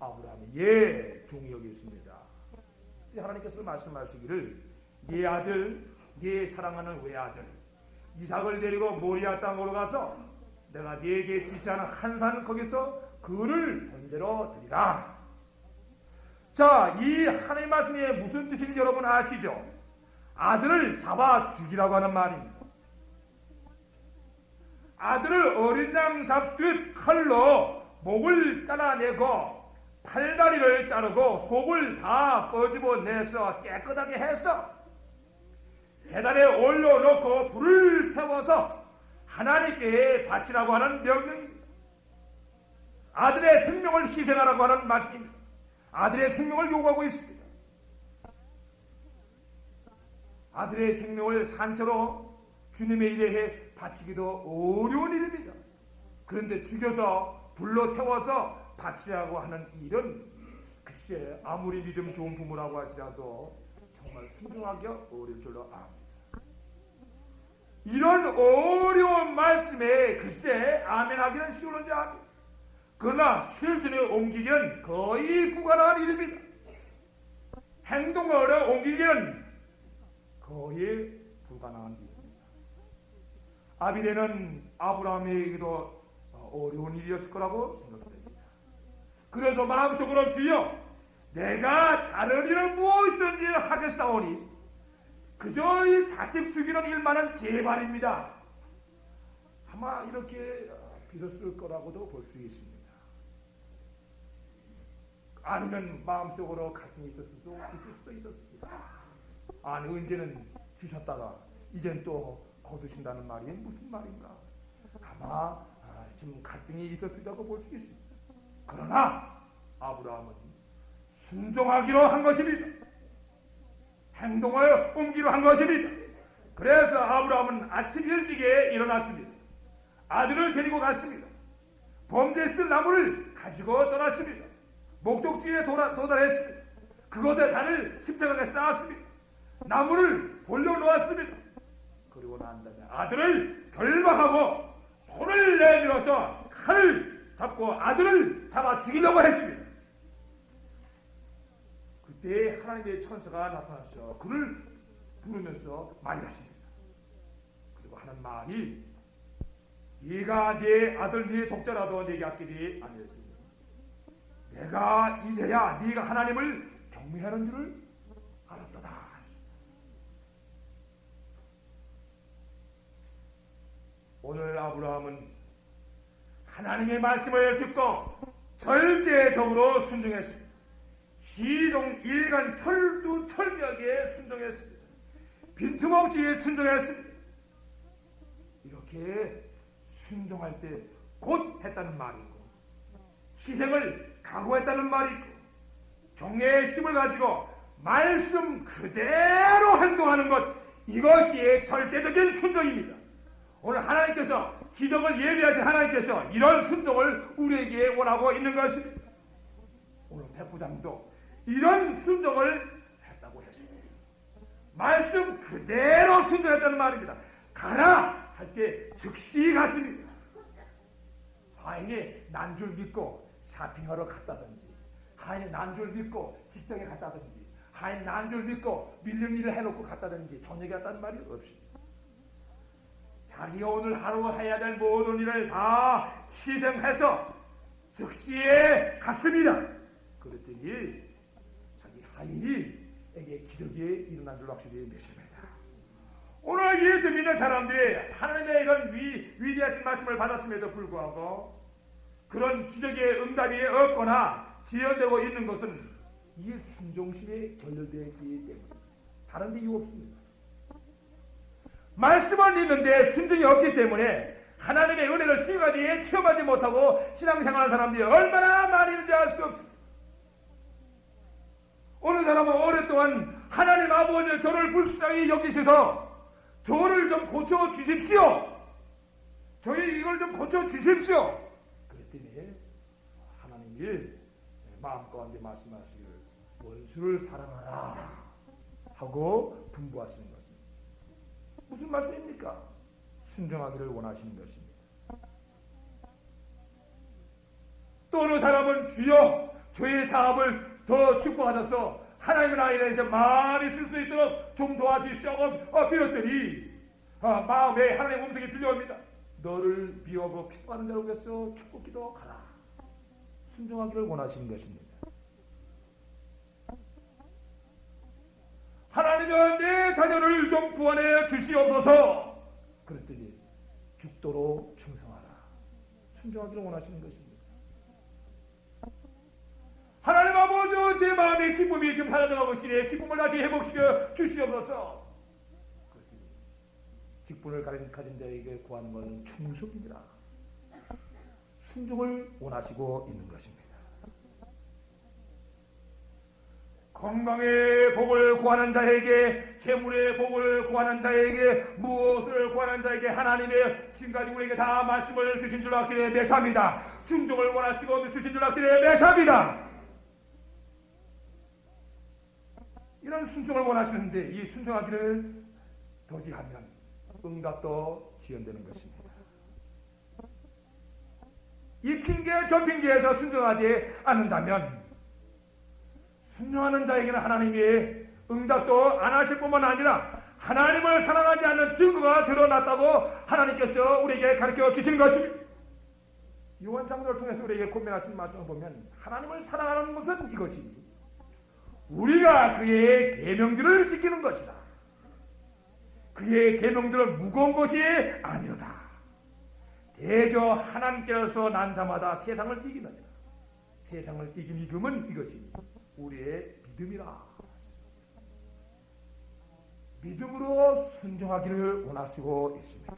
아브라함이 예 종이 여기 있습니다. 하나님께서 말씀하시기를 네 아들, 네 사랑하는 외아들 이삭을 데리고 모리아 땅으로 가서 내가 네게 지시하는 한 산 거기서 그를 번제로 드리라. 자, 이 하나님의 말씀이 무슨 뜻인지 여러분 아시죠? 아들을 잡아 죽이라고 하는 말입니다. 아들을 어린 양 잡듯 칼로 목을 잘라내고 팔다리를 자르고 속을 다 꺼집어내서 깨끗하게 해서 제단에 올려놓고 불을 태워서 하나님께 바치라고 하는 명령입니다. 아들의 생명을 희생하라고 하는 말씀입니다. 아들의 생명을 요구하고 있습니다. 아들의 생명을 산채로 주님의 일에 바치기도 어려운 일입니다. 그런데 죽여서 불로 태워서 바치라고 하는 일은 글쎄 아무리 믿음 좋은 부모라고 할지라도 정말 순종하기 어려울 줄로 압니다. 이런 어려운 말씀에 글쎄 아멘하기는 쉬울지 압니다. 그러나 실천에 옮기기는 거의 불가능한 일입니다. 행동을 옮기기는 거의 불가능한 일입니다. 아비레는 아브라함에게도 어려운 일이었을 거라고 생각됩니다. 그래서 마음속으로 주여 내가 다른 일은 무엇이든지 하겠사오니 그저 이 자식 죽이는 일만은 제발입니다. 아마 이렇게 빌었을 거라고도 볼 수 있습니다. 아니면 마음속으로 갈등이 있을 수도 있었습니다. 아니 언제는 주셨다가 이젠 또 거두신다는 말이 무슨 말인가? 아마 지금 갈등이 있었으리라고 볼 수 있습니다. 그러나 아브라함은 순종하기로 한 것입니다. 행동을 옮기로 한 것입니다. 그래서 아브라함은 아침 일찍에 일어났습니다. 아들을 데리고 갔습니다. 범죄했을 나무를 가지고 떠났습니다. 목적지에 도달했습니다. 그것에 단을 침착하게 쌓았습니다. 나무를 올려놓았습니다. 그리고 난 다음에 아들을 결박하고 손을 내밀어서 칼을 잡고 아들을 잡아 죽이려고 했습니다. 그때 하나님의 천사가 나타나서 그를 부르면서 말하십니다. 그리고 하는 말이 네가 네 아들 네 독자라도 네게 아끼지 아니했습니다. 내가 이제야 네가 하나님을 경외하는 줄을 알았도다. 오늘 아브라함은 하나님의 말씀을 듣고 절대적으로 순종했습니다. 시종 일간 철두철미하게 순종했습니다. 빈틈없이 순종했습니다. 이렇게 순종할 때 곧 했다는 말이 있고 희생을 각오했다는 말이 있고 경외의 심을 가지고 말씀 그대로 행동하는 것, 이것이 절대적인 순종입니다. 오늘 하나님께서 기적을 예비하신 하나님께서 이런 순종을 우리에게 원하고 있는 것입니다. 오늘 백부장도 이런 순종을 했다고 했습니다. 말씀 그대로 순종했다는 말입니다. 가라 할 때 즉시 갔습니다. 하인이 난 줄 믿고 쇼핑하러 갔다든지, 하인이 난 줄 믿고 직장에 갔다든지, 하인이 난 줄 믿고 밀린 일을 해놓고 갔다든지 저녁에 갔다는 말이 없습니다. 자기가 오늘 하루 해야 될 모든 일을 다 희생해서 즉시에 갔습니다. 그랬더니 자기 하인이에게 기적이 일어난 줄 확실히 믿습니다. 오늘 예수 믿는 사람들이 하나님의 이런 위대하신 말씀을 받았음에도 불구하고 그런 기적의 응답이 없거나 지연되고 있는 것은 이 순종심에 결렬되어 있기 때문에 다른 데 이유 없습니다. 말씀은 있는데 순종이 없기 때문에 하나님의 은혜를 지금까지 체험하지 못하고 신앙생활하는 사람들이 얼마나 많이 있는지 알 수 없습니다. 어느 사람은 오랫동안 하나님 아버지 저를 불쌍히 여기셔서 저를 좀 고쳐주십시오. 저희 이걸 좀 고쳐주십시오. 그랬더니 하나님이 마음 가운데 말씀하시기를 원수를 사랑하라 하고 분부하시는 것입니다. 무슨 말씀입니까? 순종하기를 원하시는 것입니다. 또 어느 사람은 주여 저의 사업을 더 축복하셔서 하나님의 나라에 대해서 많이 쓸 수 있도록 좀 도와주시오 빌었더니 마음에 하나님의 음성이 들려옵니다. 너를 미워하고 핍박하는 자를 위해서 축복기도 가라. 순종하기를 원하시는 것입니다. 하나님은 내 자녀를 좀 구원해 주시옵소서. 그랬더니 죽도록 충성하라. 순종하기를 원하시는 것입니다. 하나님 아버지 제 마음의 기쁨이 지금 사라져가고 있으니 기쁨을 다시 회복시켜 주시옵소서. 직분을 가진 자에게 구하는 것은 충성입니다. 순종을 원하시고 있는 것입니다. 건강의 복을 구하는 자에게, 재물의 복을 구하는 자에게, 무엇을 구하는 자에게 하나님의 지금까지 우리에게 다 말씀을 주신 줄 확실히 매사합니다. 순종을 원하시고 주신 줄 확실히 매사합니다. 이런 순종을 원하시는데 이 순종하기를 더디하면 응답도 지연되는 것입니다. 이 핑계 저 핑계에서 순종하지 않는다면 순종하는 자에게는 하나님이 응답도 안 하실 뿐만 아니라 하나님을 사랑하지 않는 증거가 드러났다고 하나님께서 우리에게 가르쳐 주시는 것입니다. 요한 장로를 통해서 우리에게 고백하신 말씀을 보면 하나님을 사랑하는 것은 이것이 우리가 그의 계명들을 지키는 것이다. 그의 계명들은 무거운 것이 아니로다. 대저 하나님께서 난 자마다 세상을 이기느니라. 세상을 이긴 이금은 이것이 우리의 믿음이라. 믿음으로 순종하기를 원하시고 있습니다.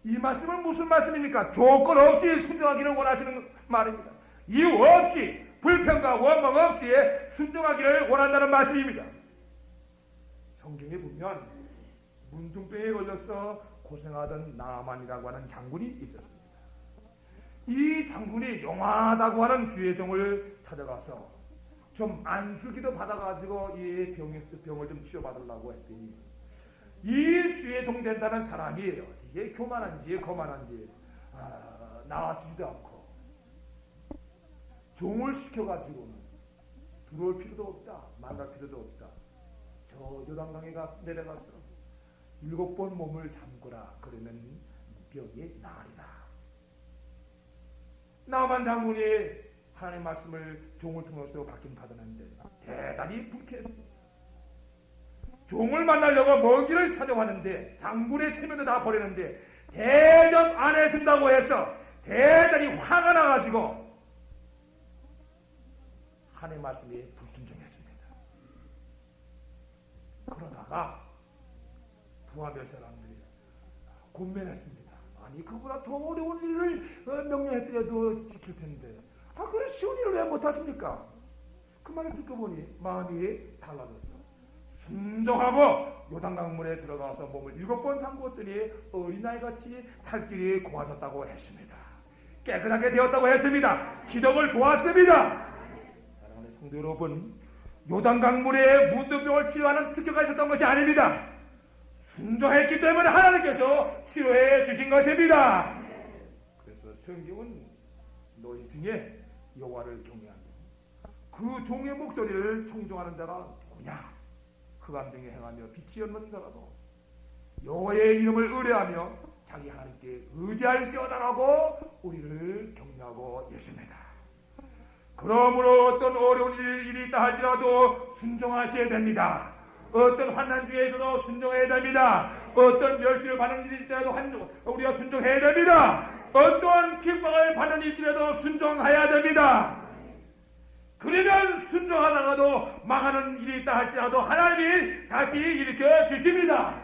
이 말씀은 무슨 말씀입니까? 조건 없이 순종하기를 원하시는 말입니다. 이유 없이 불평과 원망 없이 순종하기를 원한다는 말씀입니다. 성경에 보면 문둥병에 걸려서 고생하던 나아만이라고 하는 장군이 있었습니다. 이 장군이 용하다고 하는 주의 종을 찾아가서 좀 안수기도 받아가지고 이 병을 좀 치료받으려고 했더니 이 주의 종 된다는 사람이 어디에 교만한지 거만한지 나와주지도 않고 종을 시켜가지고는 들어올 필요도 없다, 만날 필요도 없다. 저 요단강에 내려가서 7번 몸을 잠그라. 그러면 병이 나으리라. 나만 장군이 하나님의 말씀을 종을 통해서 받긴 받았는데 대단히 불쾌했습니다. 종을 만나려고 먼 길을 찾아왔는데 장군의 체면도 다 버리는데 대접 안 해준다고 해서 대단히 화가 나가지고 하나님의 말씀이 불순종했습니다. 그러다가 부하 몇 사람들이 곤면했습니다. 아니 그보다 더 어려운 일을 명령했더라도 지킬 텐데 그런 쉬운 일을 왜 못하십니까? 그 말을 듣고 보니 마음이 달라졌어. 순종하고 요단강물에 들어가서 몸을 7번 담궜더니 어린아이같이 살 길이 고와졌다고 했습니다. 깨끗하게 되었다고 했습니다. 기적을 보았습니다. 사랑하는 성도 여러분, 요단강물에 문둥병을 치료하는 특효가 있었던 것이 아닙니다. 순종했기 때문에 하나님께서 치료해 주신 것입니다. 그래서 성경은 너희 중에 여호와를 경외하며 그 종의 목소리를 청종하는 자가 누구냐? 흑암 중에 행하며 빛이 없는 자라도 여호와의 이름을 의뢰하며 자기 하나님께 의지할지어다라고 우리를 격려하고 있습니다. 그러므로 어떤 어려운 일이 있다 할지라도 순종하셔야 됩니다. 어떤 환난 중에서도 순종해야 됩니다. 어떤 멸시를 받는 일이 있더라도 우리가 순종해야 됩니다. 어떤 핍박을 받는 일이 있더라도 순종해야 됩니다. 그러면 순종하다가도 망하는 일이 있다 할지라도 하나님이 다시 일으켜 주십니다.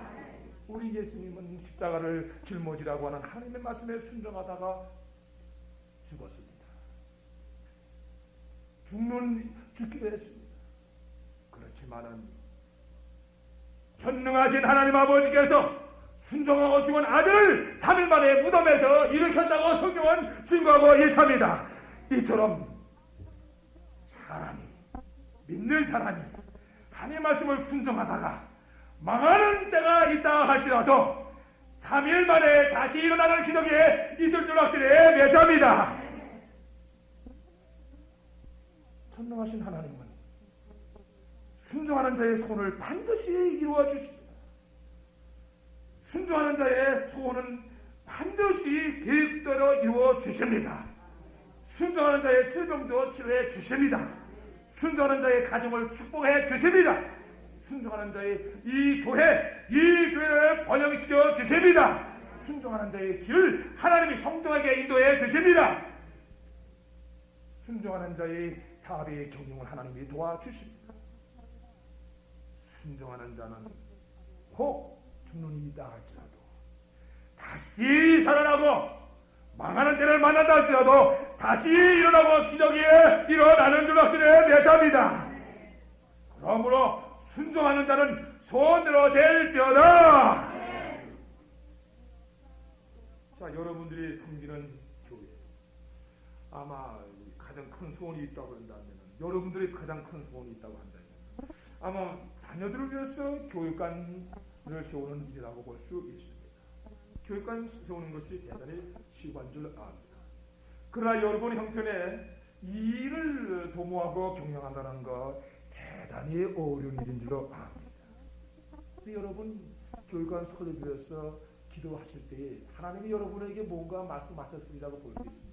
우리 예수님은 십자가를 짊어지라고 하는 하나님의 말씀에 순종하다가 죽었습니다. 죽기도 했습니다. 그렇지만은 전능하신 하나님 아버지께서 순종하고 죽은 아들을 3일 만에 무덤에서 일으켰다고 성경은 증거하고 있습니다. 이처럼 사람이 믿는 사람이 하나님의 말씀을 순종하다가 망하는 때가 있다 할지라도 3일 만에 다시 일어나는 기적이 있을 줄 확실히 맺습니다. 전능하신 하나님은 순종하는 자의 소원을 반드시 이루어 주십니다. 순종하는 자의 소원은 반드시 계획대로 이루어 주십니다. 순종하는 자의 질병도 치료해 주십니다. 순종하는 자의 가정을 축복해 주십니다. 순종하는 자의 이 교회를 번영시켜 주십니다. 순종하는 자의 길을 하나님이 성공하게 인도해 주십니다. 순종하는 자의 사업의 경영을 하나님이 도와주십니다. 순종하는 자는 혹 죽는 일이 있다 할지라도 다시 살아나고 망하는 때를 만난다 할지라도 다시 일어나고 기적이 일어나는 줄 확신에 매사합니다. 그러므로 순종하는 자는 소원대로 될지어다. 자, 여러분들이 섬기는 교회 아마 가장 큰 소원이 있다고 한다면 여러분들이 가장 큰 소원이 있다고 한다면 아마 자녀들을 위해서 교육관을 세우는 일이라고 볼 수 있습니다. 교육관 세우는 것이 대단히 쉬운 줄 압니다. 그러나 여러분 형편에 이 일을 도모하고 경영한다는 것 대단히 어려운 일인 줄로 압니다. 여러분 교육관 설립을 위해서 기도하실 때 하나님이 여러분에게 뭔가 말씀하셨으리라고 볼 수 있습니다.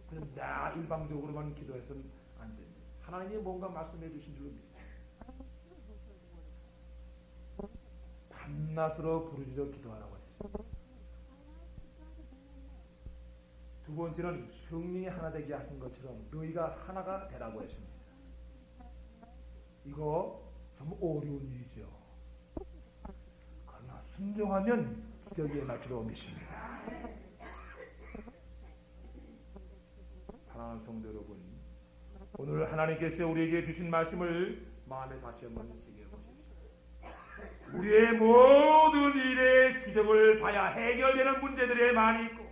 그냥 나 일방적으로만 기도해서는 안 됩니다. 하나님이 뭔가 말씀해 주신 줄로 믿습니다. 밤낮으로 부르짖어 기도하라고 하셨습니다. 두 번째는 성령이 하나 되게 하신 것처럼 너희가 하나가 되라고 했습니다. 이거 좀 어려운 일이죠. 그러나 순종하면 기적이 일어날 줄로 믿습니다. 사랑하는 성도 여러분, 오늘 하나님께서 우리에게 주신 말씀을 마음에 다시 한번 새겨보십시오. 우리의 모든 일의 기적을 봐야 해결되는 문제들이 많이 있고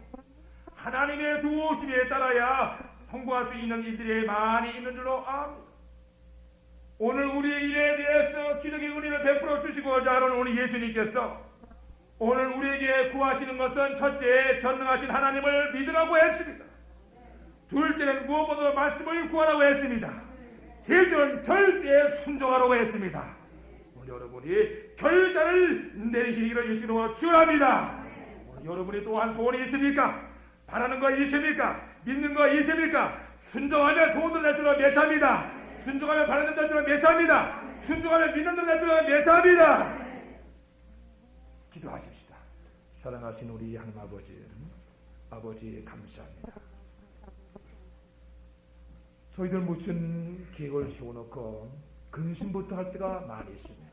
하나님의 도우심에 따라야 성공할 수 있는 일들이 많이 있는 줄로 압니다. 오늘 우리의 일에 대해서 기적의 은혜를 베풀어 주시고자 하는 우리 예수님께서 오늘 우리에게 구하시는 것은 첫째 전능하신 하나님을 믿으라고 했습니다. 둘째는 무엇보다도 말씀을 구하라고 했습니다. 셋째는 절대 순종하라고 했습니다. 오늘 여러분이 결단을 내리시기를 예수님으로 축원합니다. 오늘 여러분이 또한 소원이 있습니까? 바라는 거 있습니까? 믿는 거 있습니까? 순종하면 소원을 낼 줄로 매사합니다. 순종하면 바라는 될 줄로 매사합니다. 순종하면 믿는 될 줄로 매사합니다. 기도하십시다. 사랑하신 우리 하나님 아버지 감사합니다. 저희들 무슨 계획을 세워놓고 근심부터 할 때가 많이 있습니다.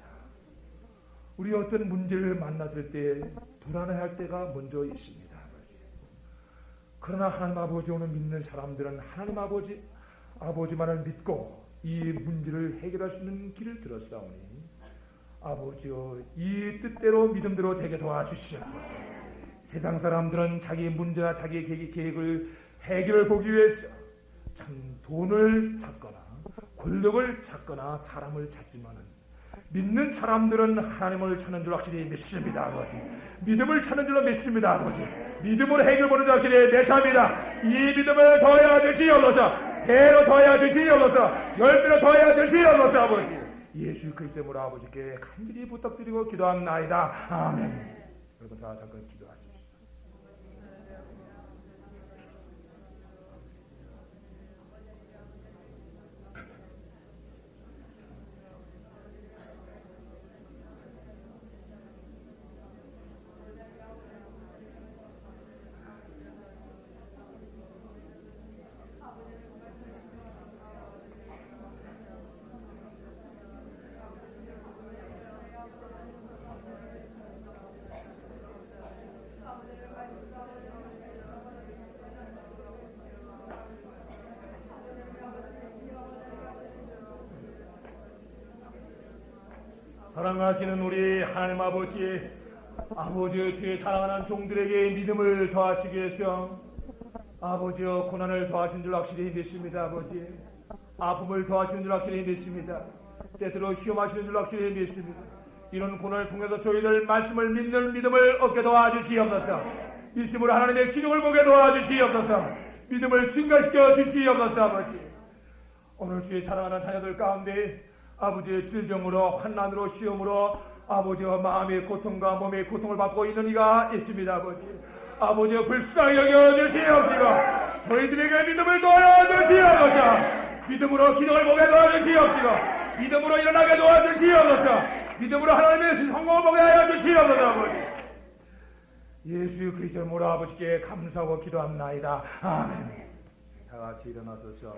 우리 어떤 문제를 만났을 때 불안해할 때가 먼저 있습니다. 그러나 하나님 아버지 오늘 믿는 사람들은 하나님 아버지만을 믿고 이 문제를 해결할 수 있는 길을 들었사오니 아버지여 이 뜻대로 믿음대로 되게 도와주시옵소서. 세상 사람들은 자기 문제나 자기 계획을 해결을 보기 위해서 참 돈을 찾거나 권력을 찾거나 사람을 찾지만은 믿는 사람들은 하나님을 찾는 줄 확실히 믿습니다. 아버지 믿음을 찾는 줄로 믿습니다. 아버지 믿음으로 해결 보는 줄 확실히 믿습니다. 이 믿음을 더하여 주시옵소서. 배로 더하여 주시옵소서. 10배로 더하여 주시옵소서. 아버지 예수 그리스도로 아버지께 간절히 부탁드리고 기도합나이다. 아멘. 여러분 다 잠깐 기도하십시오. 사랑하시는 우리 하나님 아버지 주의 사랑하는 종들에게 믿음을 더하시기 위해서 아버지여 고난을 더하신 줄 확실히 믿습니다. 아버지 아픔을 더하시는 줄 확실히 믿습니다. 때때로 시험하시는 줄 확실히 믿습니다. 이런 고난을 통해서 저희들 말씀을 믿는 믿음을 얻게 도와주시옵소서. 믿음으로 하나님의 기적을 보게 도와주시옵소서. 믿음을 증가시켜 주시옵소서. 아버지, 오늘 주의 사랑하는 자녀들 가운데 아버지의 질병으로 환난으로 시험으로 아버지와 마음의 고통과 몸의 고통을 받고 있는 이가 있습니다. 아버지의 불쌍히 여겨주시옵시고 저희들에게 믿음을 도와주시옵소서. 믿음으로 기적을 보게 도와주시옵시고 믿음으로 일어나게 도와주시옵소서. 믿음으로 하나님의 성공을 보게 하여 주시옵소서. 아버지, 예수 그리스도 모로 아버지께 감사하고 기도합나이다. 아멘. 다 같이 일어나서서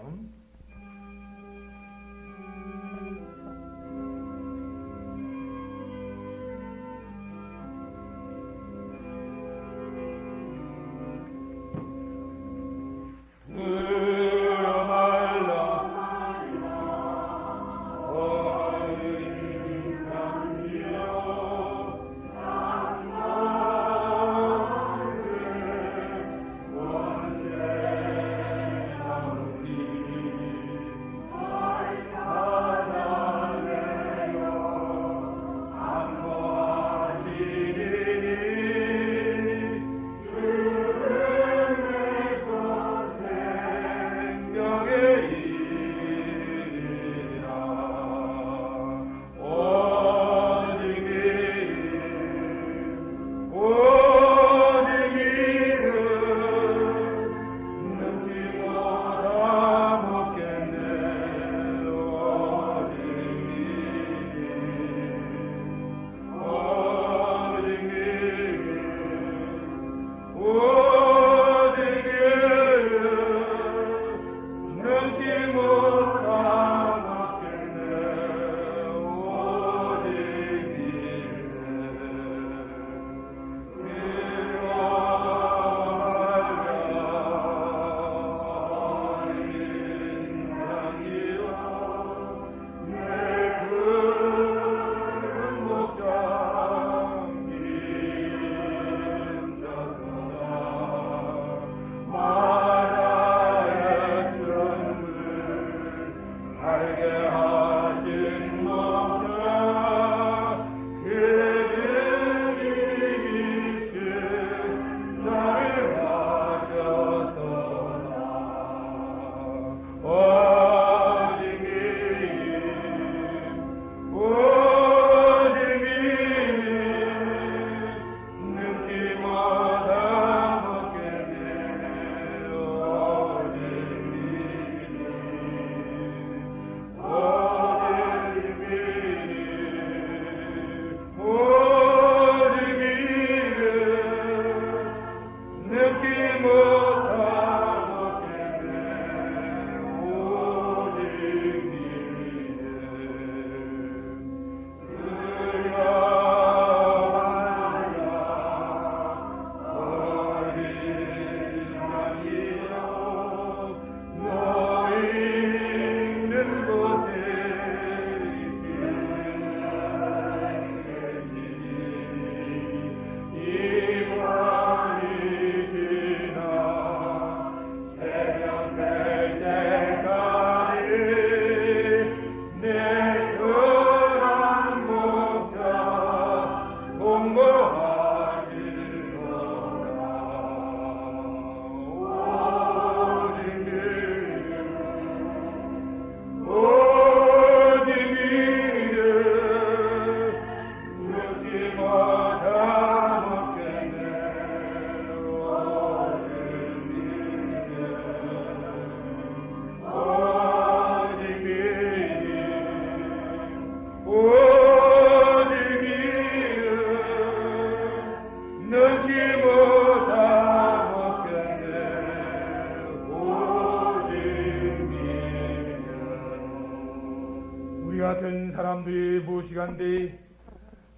같은 사람들이 무시간데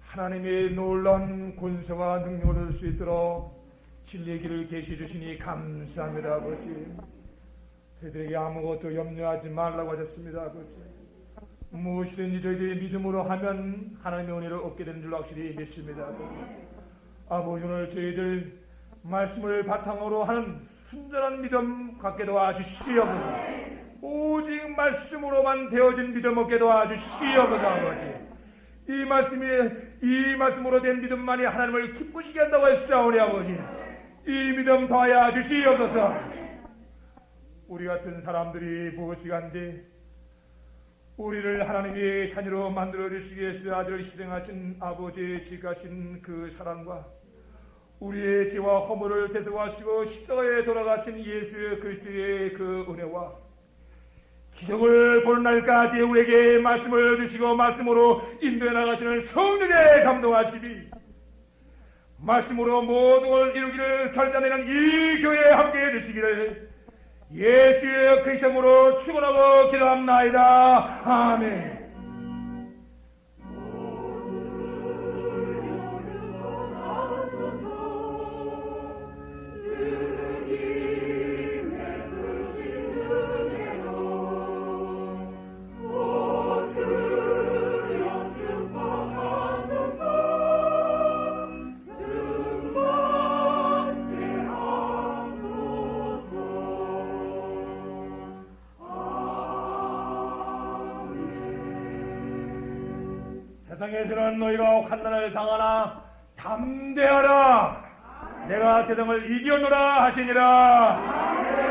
하나님의 놀라운 권세와 능력을 얻을 수 있도록 진리의 길을 계시해 주시니 감사합니다. 아버지, 저희들에게 아무것도 염려하지 말라고 하셨습니다. 아버지, 무엇이든지 저희들이 믿음으로 하면 하나님의 은혜를 얻게 되는 줄 확실히 믿습니다. 아버지, 오늘 저희들 말씀을 바탕으로 하는 순전한 믿음 갖게 도와주시옵소서. 오직 말씀으로만 되어진 믿음 얻게 도와주시옵소서. 아버지, 이 말씀으로 된 믿음만이 하나님을 기쁘시게 한다고 했사오니 아버지, 이 믿음 더하여 주시옵소서. 우리 같은 사람들이 무엇이간데 우리를 하나님의 자녀로 만들어 주시기 위해서 아들을 희생하신 아버지의 지가신 그 사랑과 우리의 죄와 허물을 대속하시고 십자가에 돌아가신 예수 그리스도의 그 은혜와 기적을 보는 날까지 우리에게 말씀을 주시고 말씀으로 인도해 나가시는 성령에 감동하시니 말씀으로 모든 걸 이루기를 결단하는 이 교회에 함께해 주시기를 예수 그리스도로 축원하고 기도합나이다. 아멘. 세상에서는 너희가 환난을 당하나 담대하라, 내가 세상을 이겼노라 하시니라.